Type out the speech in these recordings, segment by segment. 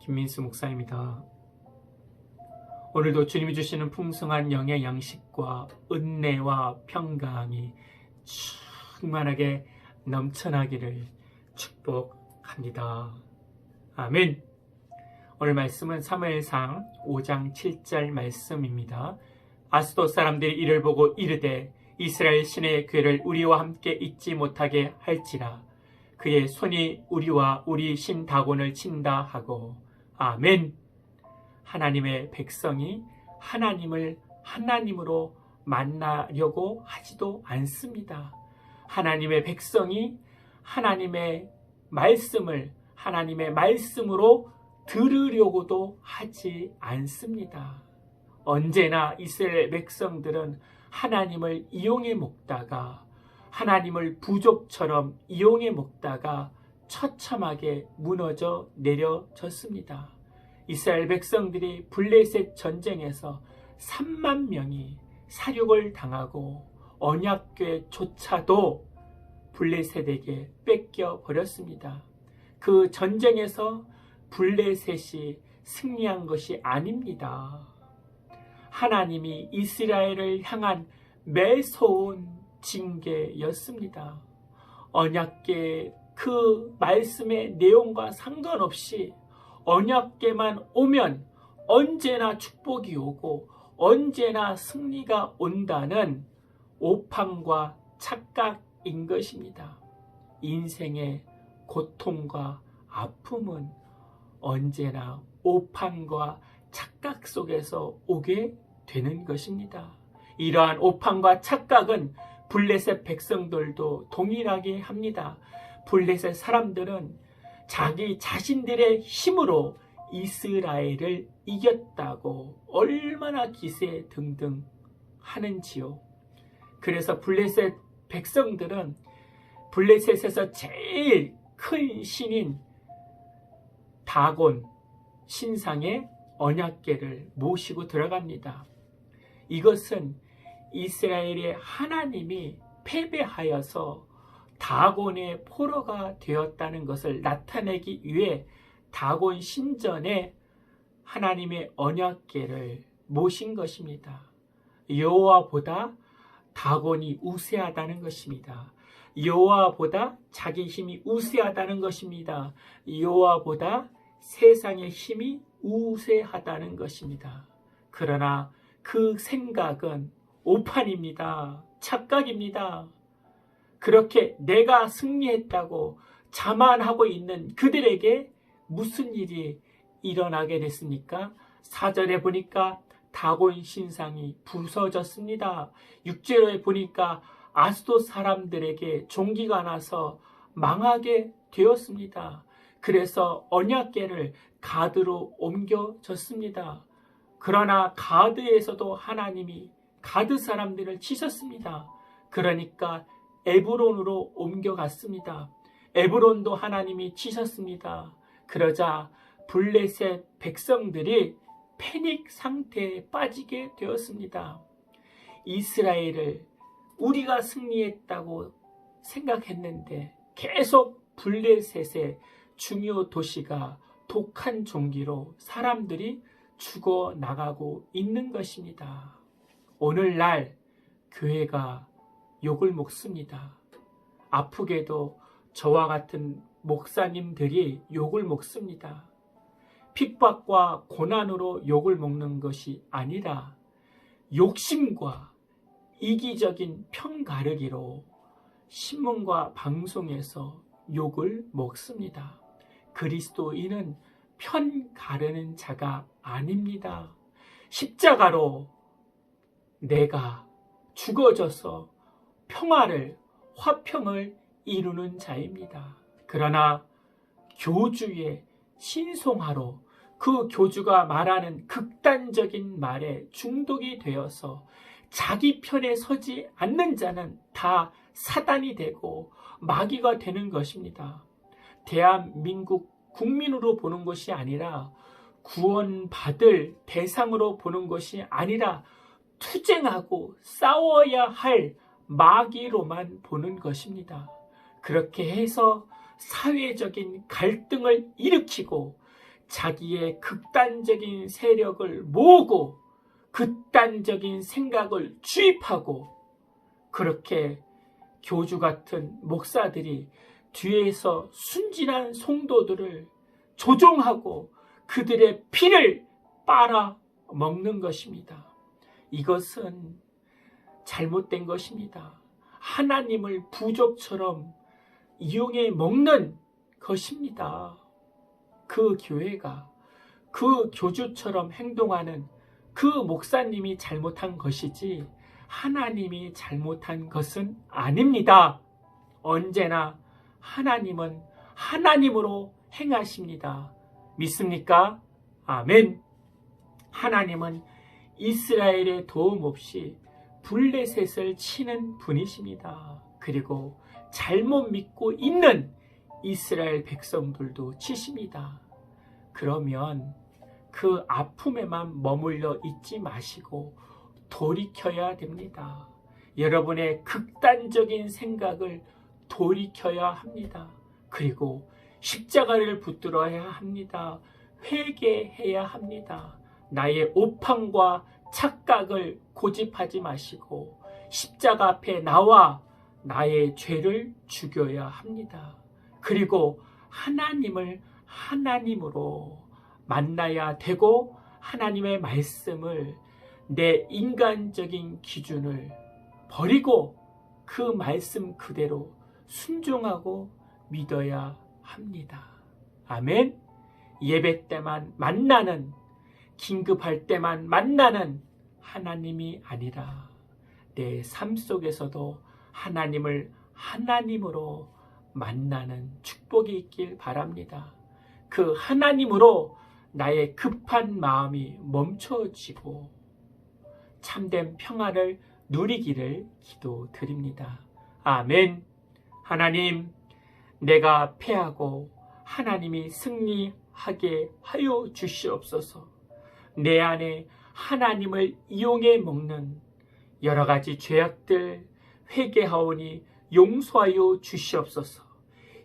김민수 목사입니다. 오늘도 주님이 주시는 풍성한 영의 양식과 은혜와 평강이 충만하게 넘쳐나기를 축복합니다. 아멘. 오늘 말씀은 사무엘상 5장 7절 말씀입니다. 아스돗 사람들이 이를 보고 이르되 이스라엘 신의 괴를 우리와 함께 잊지 못하게 할지라 그의 손이 우리와 우리 신 다곤을 친다 하고. 아멘. 하나님의 백성이 하나님을 하나님으로 만나려고 하지도 않습니다. 하나님의 백성이 하나님의 말씀을 하나님의 말씀으로 들으려고도 하지 않습니다. 언제나 이스라엘 백성들은 하나님을 이용해 먹다가 하나님을 부족처럼 이용해 먹다가 처참하게 무너져 내려졌습니다. 이스라엘 백성들이 블레셋 전쟁에서 3만 명이 사륙을 당하고 언약궤조차도 블레셋에게 뺏겨 버렸습니다. 그 전쟁에서 블레셋이 승리한 것이 아닙니다. 하나님이 이스라엘을 향한 매서운 징계였습니다. 언약궤 그 말씀의 내용과 상관없이 언약궤만 오면 언제나 축복이 오고 언제나 승리가 온다는 오판과 착각인 것입니다. 인생의 고통과 아픔은 언제나 오판과 착각 속에서 오게 되는 것입니다. 이러한 오판과 착각은 블레셋 백성들도 동일하게 합니다. 블레셋 사람들은 자기 자신들의 힘으로 이스라엘을 이겼다고 얼마나 기세등등 하는지요. 그래서 블레셋 백성들은 블레셋에서 제일 큰 신인 다곤 신상의 언약궤를 모시고 들어갑니다. 이것은 이스라엘의 하나님이 패배하여서 다곤의 포로가 되었다는 것을 나타내기 위해 다곤 신전에 하나님의 언약궤를 모신 것입니다. 여호와보다 다곤이 우세하다는 것입니다. 여호와보다 자기 힘이 우세하다는 것입니다. 여호와보다 세상의 힘이 우세하다는 것입니다. 그러나 그 생각은 오판입니다. 착각입니다. 그렇게 내가 승리했다고 자만하고 있는 그들에게 무슨 일이 일어나게 됐습니까? 4절에 보니까 다곤 신상이 부서졌습니다. 6절에 보니까 아스돗 사람들에게 종기가 나서 망하게 되었습니다. 그래서 언약궤를 가드로 옮겨졌습니다. 그러나 가드에서도 하나님이 가드 사람들을 치셨습니다. 그러니까 에브론으로 옮겨갔습니다. 에브론도 하나님이 치셨습니다. 그러자 블레셋 백성들이 패닉 상태에 빠지게 되었습니다. 이스라엘을 우리가 승리했다고 생각했는데 계속 블레셋의 중요 도시가 독한 종기로 사람들이 죽어나가고 있는 것입니다. 오늘날 교회가 욕을 먹습니다. 아프게도 저와 같은 목사님들이 욕을 먹습니다. 핍박과 고난으로 욕을 먹는 것이 아니라 욕심과 이기적인 편가르기로 신문과 방송에서 욕을 먹습니다. 그리스도인은 편 가르는 자가 아닙니다. 십자가로 내가 죽어져서 평화를 화평을 이루는 자입니다. 그러나 교주의 신송하로 그 교주가 말하는 극단적인 말에 중독이 되어서 자기 편에 서지 않는 자는 다 사단이 되고 마귀가 되는 것입니다. 대한민국 국민으로 보는 것이 아니라 구원받을 대상으로 보는 것이 아니라 투쟁하고 싸워야 할 마귀로만 보는 것입니다. 그렇게 해서 사회적인 갈등을 일으키고 자기의 극단적인 세력을 모으고 극단적인 생각을 주입하고, 그렇게 교주 같은 목사들이 뒤에서 순진한 성도들을 조종하고 그들의 피를 빨아 먹는 것입니다. 이것은 잘못된 것입니다. 하나님을 부족처럼 이용해 먹는 것입니다. 그 교회가 그 교주처럼 행동하는 그 목사님이 잘못한 것이지 하나님이 잘못한 것은 아닙니다. 언제나 하나님은 하나님으로 행하십니다. 믿습니까? 아멘. 하나님은 이스라엘의 도움 없이 블레셋을 치는 분이십니다. 그리고 잘못 믿고 있는 이스라엘 백성들도 치십니다. 그러면 그 아픔에만 머물러 있지 마시고 돌이켜야 됩니다. 여러분의 극단적인 생각을 돌이켜야 합니다. 그리고 십자가를 붙들어야 합니다. 회개해야 합니다. 나의 오판과 착각을 고집하지 마시고 십자가 앞에 나와 나의 죄를 죽여야 합니다. 그리고 하나님을 하나님으로 만나야 되고, 하나님의 말씀을 내 인간적인 기준을 버리고 그 말씀 그대로 순종하고 믿어야 합니다. 아멘. 예배 때만 만나는, 긴급할 때만 만나는 하나님이 아니라 내 삶 속에서도 하나님을 하나님으로 만나는 축복이 있길 바랍니다. 그 하나님으로 나의 급한 마음이 멈춰지고 참된 평안을 누리기를 기도드립니다. 아멘. 하나님, 내가 패하고 하나님이 승리하게 하여 주시옵소서. 내 안에 하나님을 이용해 먹는 여러 가지 죄악들 회개하오니 용서하여 주시옵소서.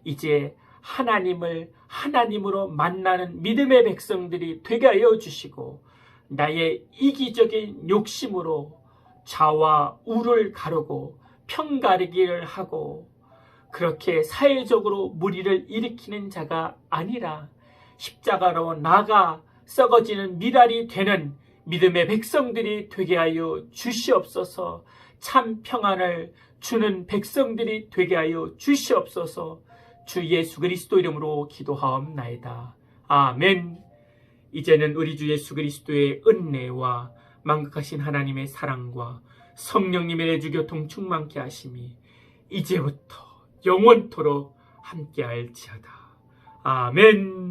이제 하나님을 하나님으로 만나는 믿음의 백성들이 되게 하여 주시고, 나의 이기적인 욕심으로 좌와 우를 가르고 편가르기를 하고 그렇게 사회적으로 무리를 일으키는 자가 아니라 십자가로 나가 썩어지는 미랄이 되는 믿음의 백성들이 되게 하여 주시옵소서. 참 평안을 주는 백성들이 되게 하여 주시옵소서. 주 예수 그리스도 이름으로 기도하옵나이다. 아멘. 이제는 우리 주 예수 그리스도의 은혜와 만극하신 하나님의 사랑과 성령님의 내주 교통 충만케 하심이 이제부터 영원토록 함께할지어다. 아멘.